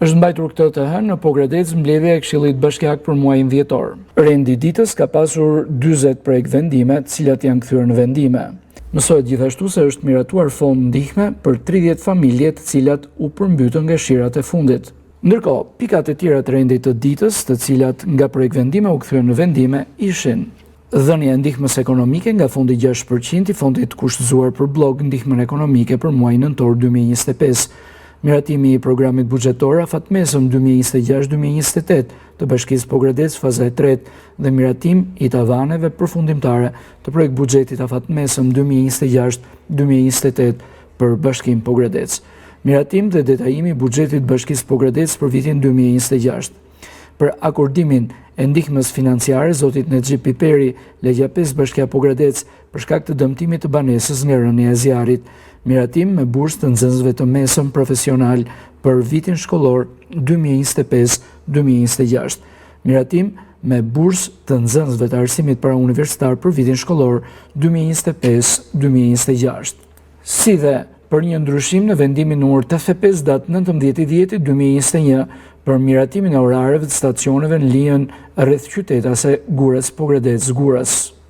Është mbajtur këtë të hënë në Pogradec mbledhja e Këshillit Bashkiak për muajin dhjetor. Rendi ditës ka pasur 40 projekt vendime, të cilat janë kthyer në vendime. Mësohet gjithashtu se është miratuar fond ndihme për 30 familje të cilat u përmbytën nga shirat e fundit. Ndërkohë, pikat e tjera të rendit të ditës, të cilat nga projekt vendime u kthyer në vendime, ishin dhënia e ndihmës ekonomike nga fondi 6% i fondit kushtëzuar për blok ndihmën ekonomike për muajin nëntor 2025, miratimi i programit buxhetor afatmesëm 2026-2028 të Bashkisë Pogradec faza e tretë dhe miratim i tavaneve përfundimtare të projekt buxhetit afatmesëm 2026-2028 për Bashkinë Pogradec. Miratim dhe detajimi i buxhetit Bashkisë Pogradec për vitin 2026. Për akordimin e ndihmës financiare zotit Nexhi Piperi, Legja 5 Bashkia Pogradec për shkak të dëmtimit të banesës nga rënia e zjarrit. Miratim me bursë të nxënësve të mesëm profesional për vitin shkollor 2025-2026. Miratim me bursë të nxënësve të arsimit parauniversitar për vitin shkollor 2025-2026. Si dhe për një ndryshim në vendimin numër 85 datë 19/10/2021 për miratimin e orareve të stacioneve në linjën rreth qytetase Gurës Pogradec-Gurës.